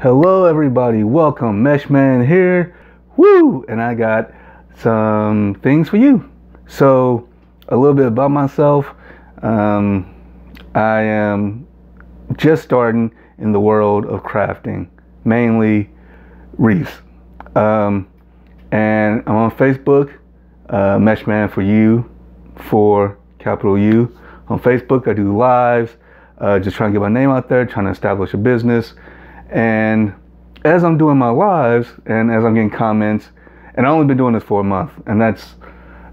Hello everybody, welcome. Meshman here. Woo! And I got some things for you. So, a little bit about myself. I am just starting in the world of crafting, mainly wreaths. And I'm on Facebook, Meshman for you, for capital U. On Facebook, I do lives, just trying to get my name out there, trying to establish a business. And as I'm doing my lives and as I'm getting comments, and I've only been doing this for a month, and that's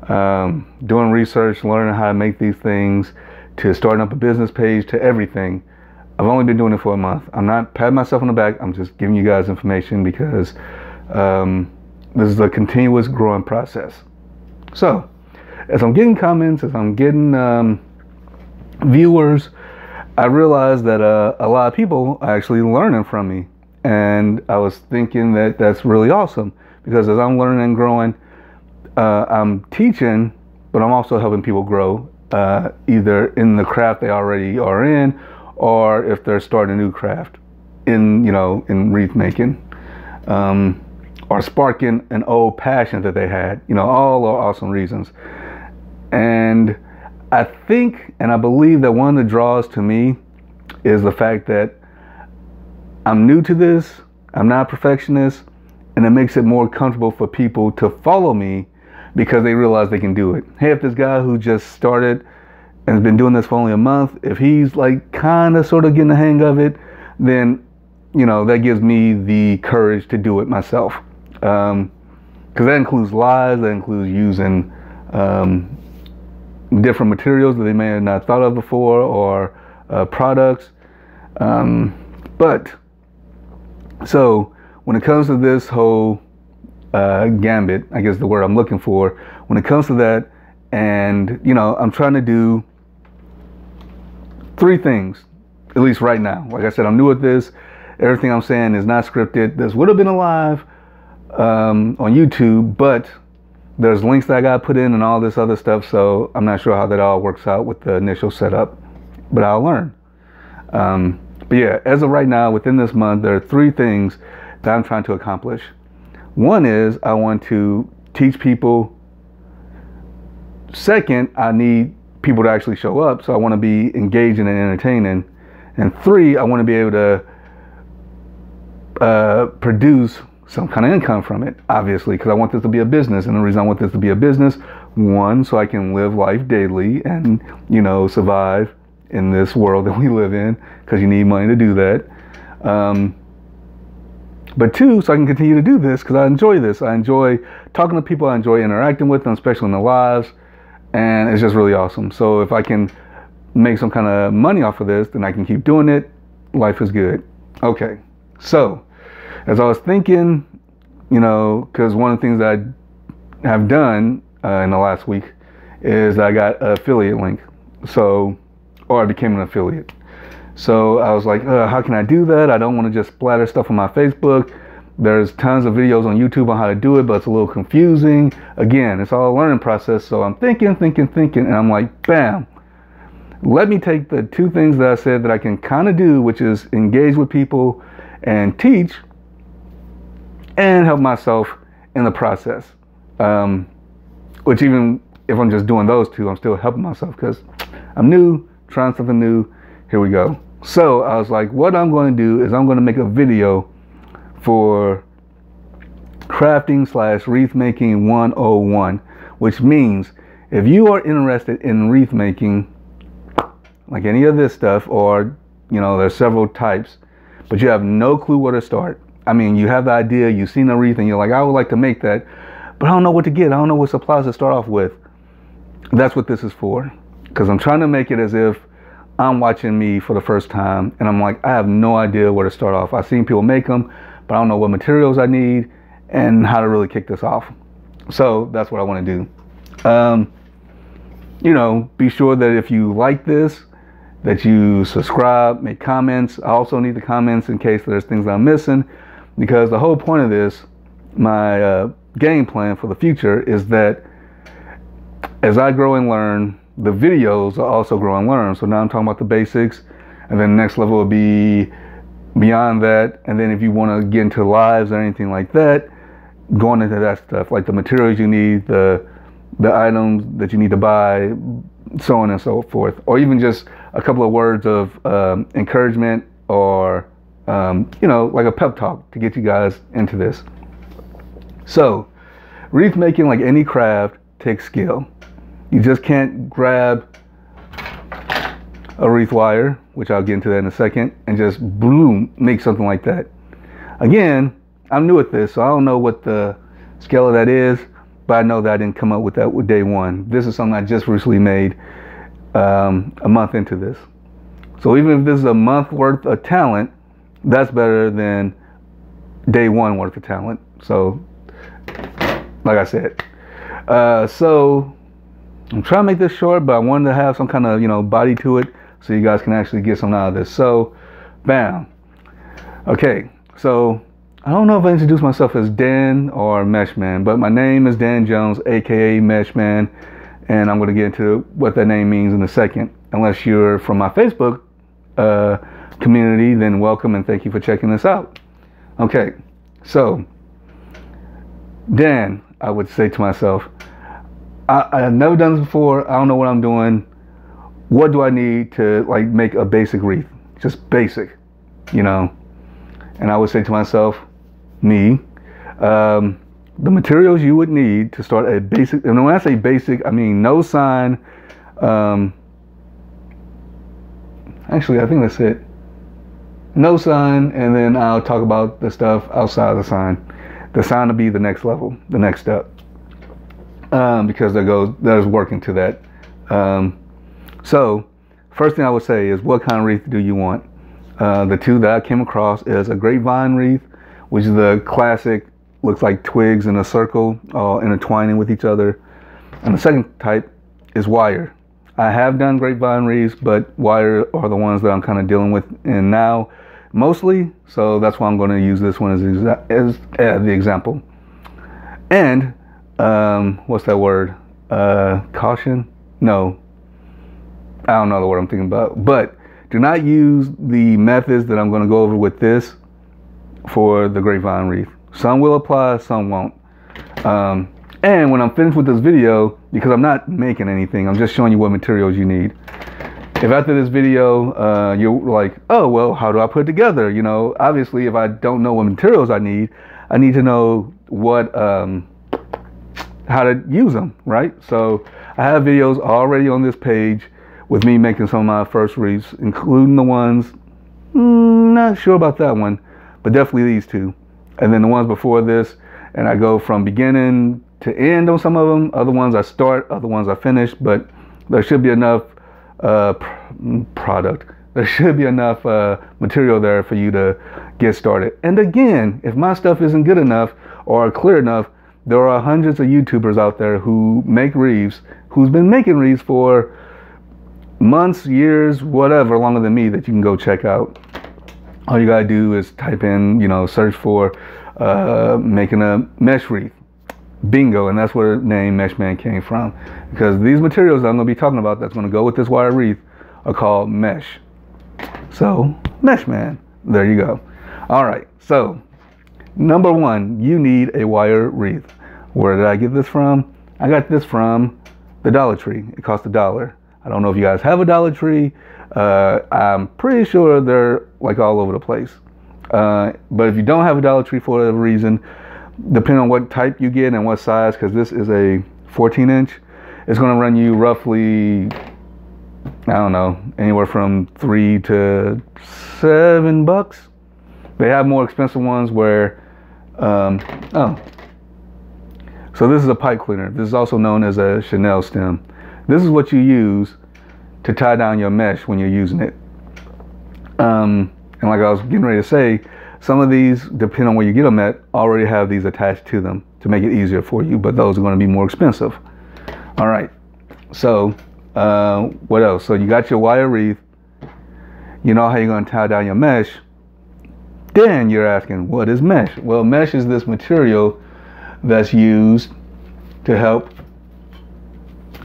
doing research, learning how to make these things, to starting up a business page, to everything. I've only been doing it for a month. I'm not patting myself on the back. I'm just giving you guys information because this is a continuous growing process. So, as I'm getting comments, as I'm getting viewers, I realized that a lot of people are actually learning from me. And I was thinking that that's really awesome because as I'm learning and growing, I'm teaching, but I'm also helping people grow, either in the craft they already are in, or if they're starting a new craft in wreath making, or sparking an old passion that they had, all are awesome reasons. And I think, and I believe that one of the draws to me is the fact that I'm new to this, I'm not a perfectionist, and it makes it more comfortable for people to follow me because they realize they can do it. Hey, if this guy who just started and has been doing this for only a month, if he's like kind of sort of getting the hang of it, then, that gives me the courage to do it myself. Because that includes lives, that includes using different materials that they may have not thought of before, or products. So when it comes to this whole gambit, I guess the word I'm looking for, when it comes to that, and I'm trying to do 3 things, at least right now. Like I said, I'm new at this. Everything I'm saying is not scripted. This would have been alive on YouTube, but there's links that I got to put in and all this other stuff, so I'm not sure how that all works out with the initial setup, but I'll learn. But yeah, as of right now, within this month, there are 3 things that I'm trying to accomplish. One is I want to teach people. Second, I need people to actually show up, so I want to be engaging and entertaining. And 3, I want to be able to produce some kind of income from it, obviously, because I want this to be a business. And the reason I want this to be a business, 1, so I can live life daily and, survive in this world that we live in, because you need money to do that. But 2, so I can continue to do this because I enjoy this. I enjoy talking to people. I enjoy interacting with them, especially in their lives. And it's just really awesome. So if I can make some kind of money off of this, then I can keep doing it. Life is good. Okay, so as I was thinking, because one of the things that I have done in the last week is I got an affiliate link. So, or I became an affiliate. So I was like, how can I do that? I don't want to just splatter stuff on my Facebook. There's tons of videos on YouTube on how to do it, but it's a little confusing. Again, it's all a learning process. So I'm thinking, and I'm like, bam. Let me take the 2 things that I said that I can kind of do, which is engage with people and teach, and help myself in the process. Which even if I'm just doing those 2, I'm still helping myself because I'm new, trying something new. Here we go. So I was like, what I'm going to do is I'm going to make a video for crafting / wreath making 101, which means if you are interested in wreath making, like any of this stuff, or there's several types, but you have no clue where to start. I mean, you have the idea, you've seen a wreath and you're like, I would like to make that, but I don't know what to get. I don't know what supplies to start off with. That's what this is for. Because I'm trying to make it as if I'm watching me for the first time and I'm like, I have no idea where to start off. I've seen people make them, but I don't know what materials I need and how to really kick this off. So that's what I want to do. Be sure that if you like this, that you subscribe, make comments. I also need the comments in case there's things I'm missing, because the whole point of this, my game plan for the future, is that as I grow and learn, the videos are also grow and learn. So now I'm talking about the basics, and then the next level will be beyond that, and then if you want to get into lives or anything like that, going into that stuff, like the materials you need, the items that you need to buy, so on and so forth, or even just a couple of words of encouragement, or you know, like a pep talk to get you guys into this. So wreath making, like any craft, takes skill. You just can't grab a wreath wire, which I'll get into that in a second, and just boom, make something like that. Again, I'm new at this, so I don't know what the scale of that is, but I know that I didn't come up with that with day one. This is something I just recently made a month into this. So even if this is a month worth of talent, that's better than day one worth of talent. So, like I said, so I'm trying to make this short, but I wanted to have some kind of, you know, body to it, so you guys can actually get something out of this. So, bam. Okay, so I don't know if I introduced myself as Dan or Meshman, but my name is Dan Jones, aka Meshman, and I'm going to get into what that name means in a second. Unless you're from my Facebook community, then welcome and thank you for checking this out. Okay, so Dan, I would say to myself, I've never done this before. I don't know what I'm doing. What do I need to like make a basic wreath? Just basic, you know? And I would say to myself, the materials you would need to start a basic, and when I say basic, I mean no sign. Actually, I think that's it. No sign, and then I'll talk about the stuff outside of the sign. The sign will be the next level, the next step. Because there's work into that. So first thing I would say is, what kind of wreath do you want? The two that I came across is a grapevine wreath, which is the classic, looks like twigs in a circle, all intertwining with each other. And the second type is wire. I have done grapevine wreaths, but wire are the ones that I'm kind of dealing with in now, mostly. So that's why I'm going to use this one as the example. And what's that word? Caution? No, I don't know the word I'm thinking about. But do not use the methods that I'm going to go over with this for the grapevine wreath. Some will apply, some won't. And when I'm finished with this video, because I'm not making anything, I'm just showing you what materials you need. If after this video, you're like, oh, well, how do I put it together? You know, obviously, if I don't know what materials I need to know what, how to use them, right? So I have videos already on this page with me making some of my first wreaths, including the ones, not sure about that one, but definitely these two. And then the ones before this, and I go from beginning to end on some of them. Other ones I start, other ones I finish, but there should be enough product. There should be enough material there for you to get started. And again, if my stuff isn't good enough or clear enough, there are hundreds of YouTubers out there who make wreaths, who's been making wreaths for months, years, whatever, longer than me, that you can go check out. All you gotta do is type in, you know, search for making a mesh wreath. Bingo, and that's where the name Meshman came from. Because these materials I'm gonna be talking about that's gonna go with this wire wreath are called mesh. So, Meshman, there you go. All right, so number one, you need a wire wreath. Where did I get this from? I got this from the Dollar Tree. It cost $1. I don't know if you guys have a Dollar Tree. I'm pretty sure they're like all over the place. But if you don't have a Dollar Tree for whatever reason, depending on what type you get and what size, because this is a 14-inch, it's going to run you roughly, I don't know, anywhere from $3 to $7. They have more expensive ones where, so this is a pipe cleaner. This is also known as a Chanel stem. This is what you use to tie down your mesh when you're using it. And like I was getting ready to say, some of these, depending on where you get them at, already have these attached to them to make it easier for you, but those are going to be more expensive. All right, so what else? So you got your wire wreath. You know how you're going to tie down your mesh. Then you're asking, what is mesh? Well, mesh is this material that's used to help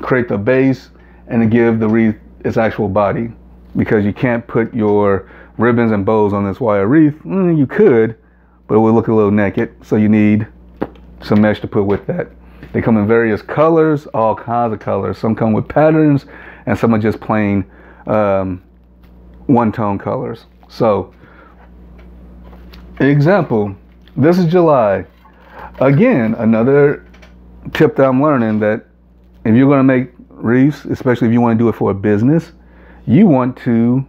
create the base and to give the wreath its actual body, because you can't put your ribbons and bows on this wire wreath. You could, but it would look a little naked. So you need some mesh to put with that. They come in various colors, all kinds of colors. Some come with patterns, and some are just plain one-tone colors. So, example, this is July. Again, another tip that I'm learning, that if you're going to make wreaths, especially if you want to do it for a business, you want to,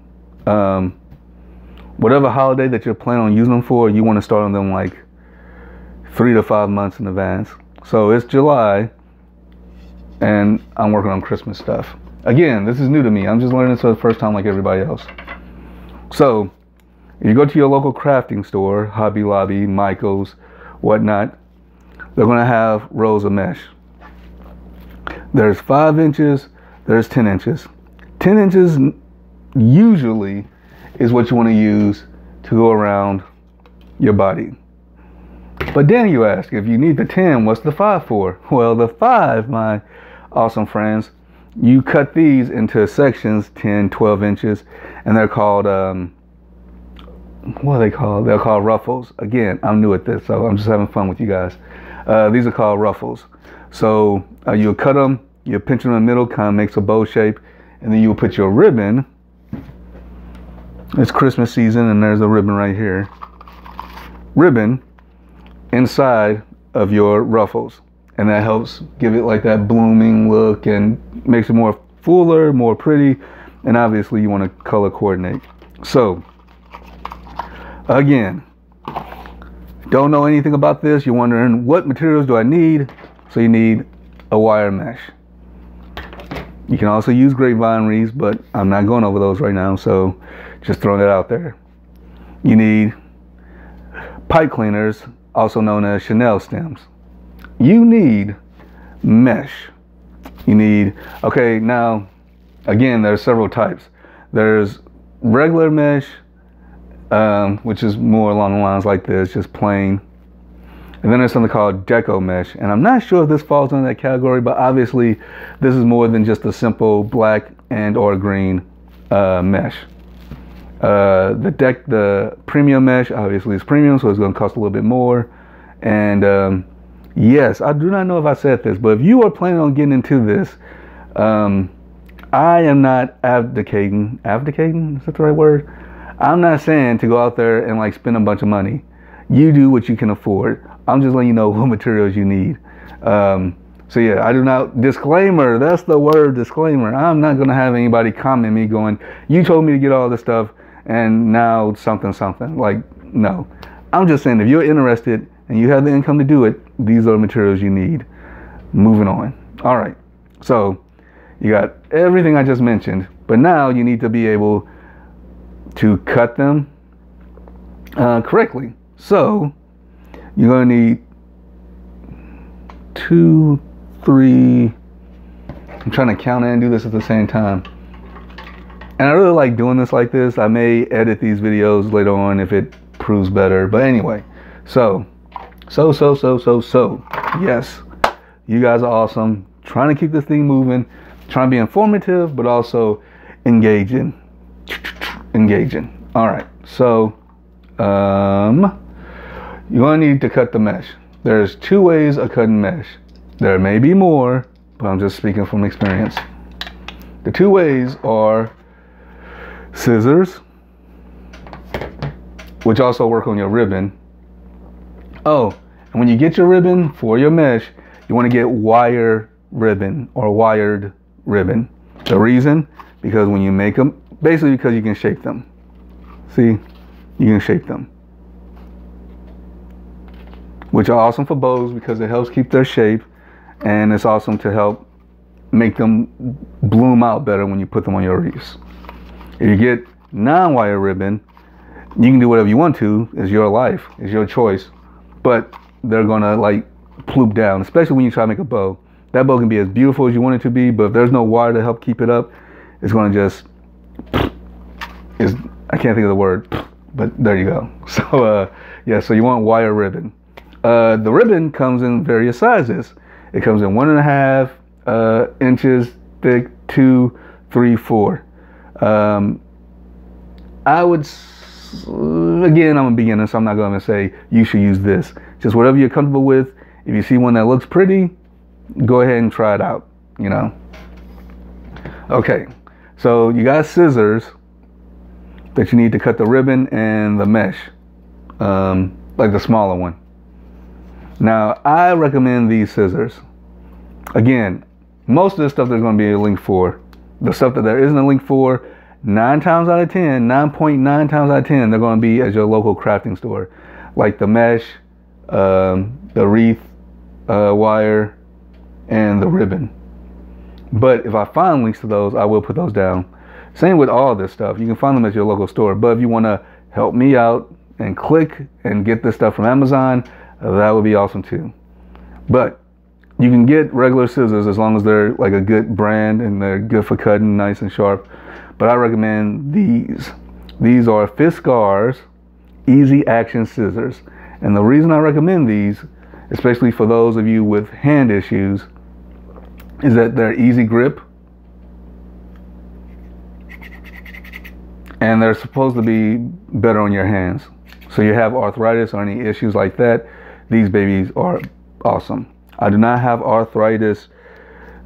whatever holiday that you're planning on using them for, you want to start on them like 3 to 5 months in advance. So it's July, and I'm working on Christmas stuff. Again, this is new to me. I'm just learning this for the first time like everybody else. So if you go to your local crafting store, Hobby Lobby, Michael's, whatnot, they're going to have rolls of mesh. There's 5 inches, there's 10 inches. 10 inches usually is what you want to use to go around your body. But then you ask, if you need the 10, what's the 5 for? Well, the 5, my awesome friends, you cut these into sections, 10, 12 inches, and they're called, what are they called? They're called ruffles. Again, I'm new at this, so I'm just having fun with you guys. These are called ruffles. So you'll cut them, you pinch them in the middle, kind of makes a bow shape, and then you'll put your ribbon. It's Christmas season, and there's a ribbon right here. Ribbon inside of your ruffles, and that helps give it like that blooming look and makes it more fuller, more pretty, and obviously you want to color coordinate. So again, don't know anything about this, you're wondering what materials do I need? So you need a wire mesh. You can also use grapevine wreaths, but I'm not going over those right now, so just throwing that out there. You need pipe cleaners, also known as Chanel stems. You need mesh. You need, okay, now, again, there's several types. There's regular mesh, which is more along the lines like this, just plain. And then there's something called deco mesh. And I'm not sure if this falls under that category, but obviously this is more than just a simple black and or green mesh. The premium mesh obviously is premium, so it's going to cost a little bit more. And yes, I do not know if I said this, but if you are planning on getting into this, I am not abdicating, is that the right word? I'm not saying to go out there and like spend a bunch of money. You do what you can afford. I'm just letting you know what materials you need. So yeah, I do not, disclaimer, that's the word, disclaimer. I'm not going to have anybody comment me going, you told me to get all this stuff and now something. Like, no. I'm just saying, if you're interested and you have the income to do it, these are the materials you need. Moving on. All right. So you got everything I just mentioned, but now you need to be able to cut them correctly. So you're going to need 2, 3, I'm trying to count it and do this at the same time. And I really like doing this like this. I may edit these videos later on if it proves better. But anyway, so, yes, you guys are awesome. Trying to keep this thing moving, trying to be informative, but also engaging. All right, so you're going to need to cut the mesh. There's 2 ways of cutting mesh. There may be more, but I'm just speaking from experience. The 2 ways are scissors, which also work on your ribbon. Oh, and when you get your ribbon for your mesh, you want to get wire ribbon or wired ribbon. The reason, because when you make them, basically because you can shape them. See, you can shape them, which are awesome for bows because it helps keep their shape, and it's awesome to help make them bloom out better when you put them on your wreaths. If you get non-wire ribbon, you can do whatever you want to. It's your life, it's your choice, but they're gonna like ploop down, especially when you try to make a bow. That bow can be as beautiful as you want it to be, but if there's no wire to help keep it up, it's gonna just, I can't think of the word, but there you go. So yeah, so you want wire ribbon. The ribbon comes in various sizes. It comes in 1.5 inches thick, 2, 3, 4. I would again, I'm a beginner, so I'm not going to say you should use this. Just whatever you're comfortable with. If you see one that looks pretty, go ahead and try it out, you know. Okay, so you got scissors that you need to cut the ribbon and the mesh, like the smaller one. Now, I recommend these scissors. Again, most of the stuff there's going to be a link for. The stuff that there isn't a link for, 9 times out of 10, 9.9 times out of 10, they're going to be at your local crafting store. Like the mesh, the wreath wire, and the ribbon. But if I find links to those, I will put those down. Same with all this stuff. You can find them at your local store. But if you want to help me out and click and get this stuff from Amazon, that would be awesome too. But you can get regular scissors as long as they're like a good brand and they're good for cutting, nice and sharp. But I recommend these. These are Fiskars Easy Action Scissors. And the reason I recommend these, especially for those of you with hand issues, is that they're easy grip. And they're supposed to be better on your hands. So you have arthritis or any issues like that, these babies are awesome. I do not have arthritis,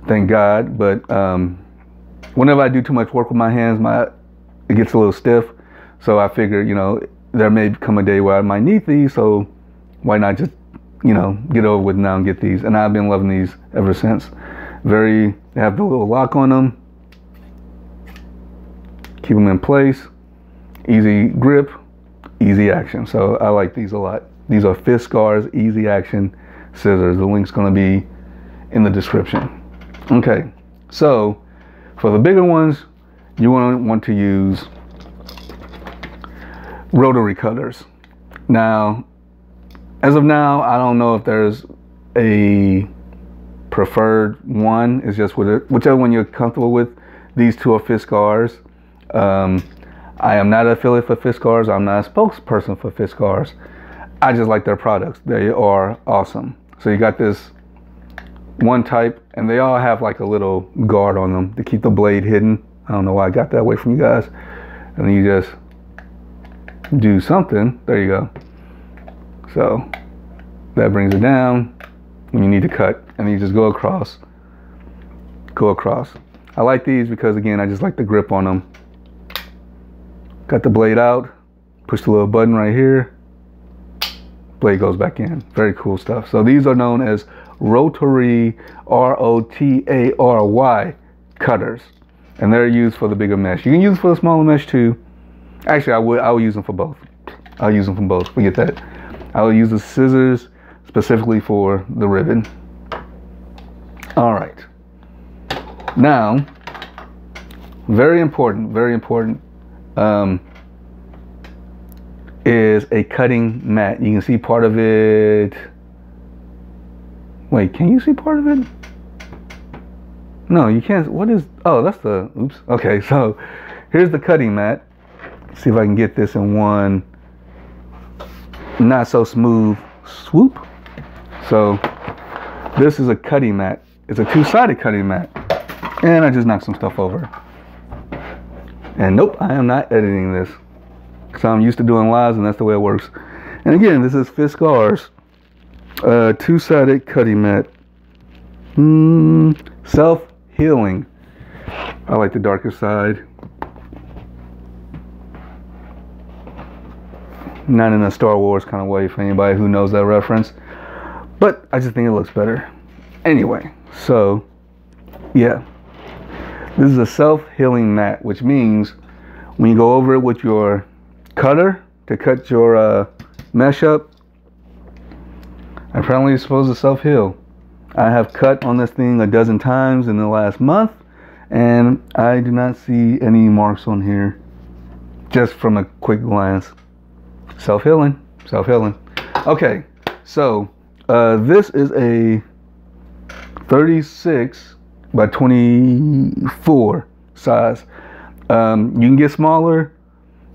thank God, but whenever I do too much work with my hands, it gets a little stiff. So I figure, you know, there may come a day where I might need these, so why not just, you know, get over with now and get these. And I've been loving these ever since. They have the little lock on them. Keep them in place. Easy grip, easy action. So I like these a lot. These are Fiskars Easy Action Scissors. The link's going to be in the description. Okay, so for the bigger ones, you want to use rotary cutters. Now, as of now, I don't know if there's a preferred one. It's just whichever one you're comfortable with. These two are Fiskars. I am not an affiliate for Fiskars. I'm not a spokesperson for Fiskars. I just like their products. They are awesome. So you got this one type, and they all have like a little guard on them to keep the blade hidden. I don't know why I got that away from you guys. And then you just do something. There you go. So that brings it down when you need to cut, and then you just go across. I like these because, again, I just like the grip on them. Got the blade out, push the little button right here, blade goes back in. Very cool stuff. So these are known as Rotary, R-O-T-A-R-Y cutters, and they're used for the bigger mesh. You can use it for the smaller mesh too. Actually, I will use them for both. I'll use them for both. Forget that. I will use the scissors specifically for the ribbon. All right. Now, very important, is a cutting mat. You can see part of it. Wait, can you see part of it? No, you can't. What is, oh, that's the, oops. Okay, so here's the cutting mat. Let's see if I can get this in one not so smooth swoop. So this is a cutting mat. It's a two-sided cutting mat. And I just knocked some stuff over. And nope, I am not editing this, because I'm used to doing lives and that's the way it works. And again, this is Fiskars two-sided cutting mat. Self-healing. I like the darker side. Not in a Star Wars kind of way for anybody who knows that reference, but I just think it looks better. Anyway, so yeah, this is a self-healing mat, which means when you go over it with your cutter to cut your mesh up, apparently it's supposed to self-heal. I have cut on this thing a dozen times in the last month, and I do not see any marks on here, just from a quick glance. Self-healing. Okay, so this is a 36 by 24 size. You can get smaller,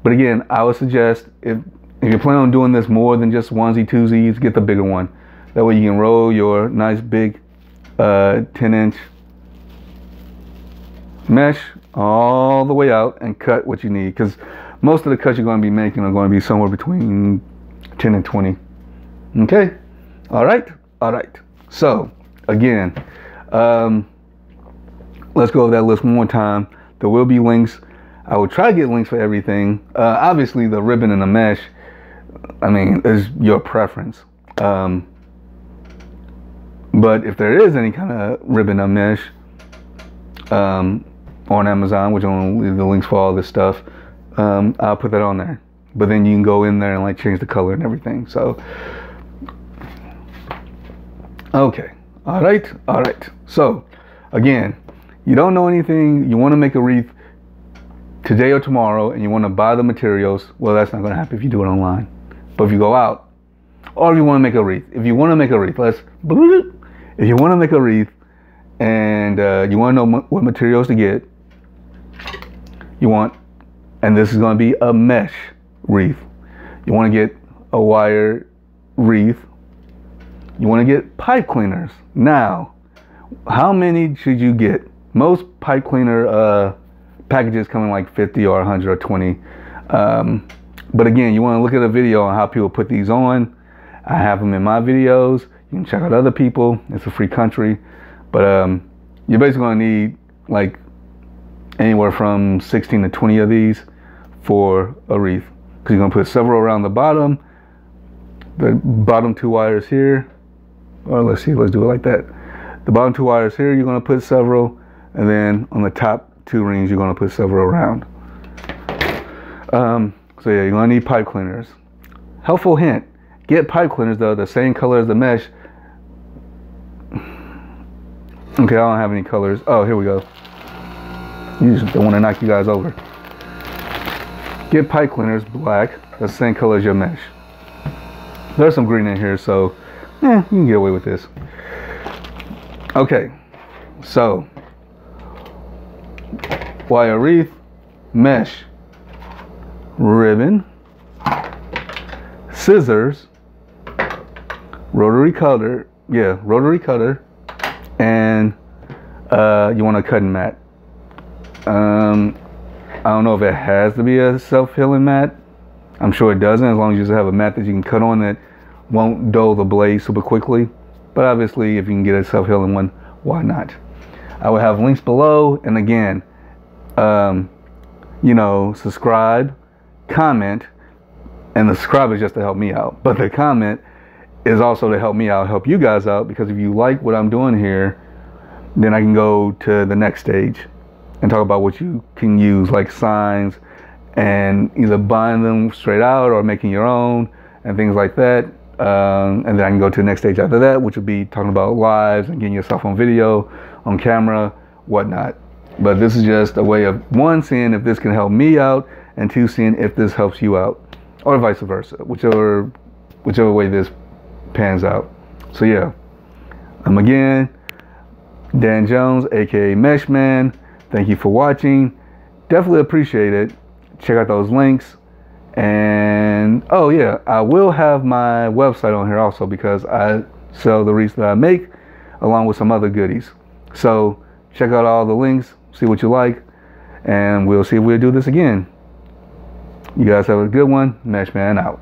but again, I would suggest if you're planning on doing this more than just onesie twosies, get the bigger one. That way you can roll your nice big 10-inch mesh all the way out and cut what you need. Because most of the cuts you're going to be making are going to be somewhere between 10 and 20. Okay? All right? All right. So, again, let's go over that list one more time. There will be links. I will try to get links for everything. Obviously, the ribbon and the mesh, I mean, is your preference. But if there is any kind of ribbon or mesh on Amazon, which I'm leave the links for all this stuff, I'll put that on there. But then you can go in there and like change the color and everything. So, okay. All right. All right. So, again, you don't know anything. You want to make a wreath today or tomorrow, and you want to buy the materials. Well, that's not going to happen if you do it online. But if you go out, or if you want to make a wreath, if you want to make a wreath, if you want to make a wreath, and you want to know what materials to get, and this is going to be a mesh wreath. You want to get a wire wreath. You want to get pipe cleaners. Now, how many should you get? Most pipe cleaner packages come in like 50 or 100 or 20. But again, you want to look at a video on how people put these on. I have them in my videos. You can check out other people. It's a free country. But you're basically going to need like anywhere from 16 to 20 of these for a wreath. Because you're going to put several around the bottom 2 wires here. Or let's do it like that. The bottom 2 wires here, you're going to put several. And then on the top 2 rings, you're going to put several around. So yeah, you're going to need pipe cleaners. Helpful hint, get pipe cleaners though, the same color as the mesh. Okay, I don't have any colors. Oh, here we go. You just don't want to knock you guys over. Get pipe cleaners, black, the same color as your mesh. There's some green in here, so you can get away with this. Okay, so wire wreath, mesh, ribbon, scissors, rotary cutter, and you want a cutting mat. I don't know if it has to be a self-healing mat. I'm sure it doesn't, as long as you just have a mat that you can cut on that won't dull the blade super quickly. But obviously, if you can get a self-healing one, why not? I will have links below, and again, subscribe, comment, and the subscribe is just to help me out, but the comment is also to help me out, help you guys out, because if you like what I'm doing here, then I can go to the next stage and talk about what you can use, like signs, and either buying them straight out or making your own and things like that. And then I can go to the next stage after that, which would be talking about lives and getting yourself on video, on camera, whatnot. But this is just a way of, one, seeing if this can help me out, and two, seeing if this helps you out, or vice versa, whichever way this pans out. So yeah, again, Dan Jones, aka Meshman. Thank you for watching. Definitely appreciate it. Check out those links. And oh yeah, I will have my website on here also, because I sell the wreaths that I make along with some other goodies. So check out all the links, see what you like, and we'll see if we'll do this again. You guys have a good one. Meshman out.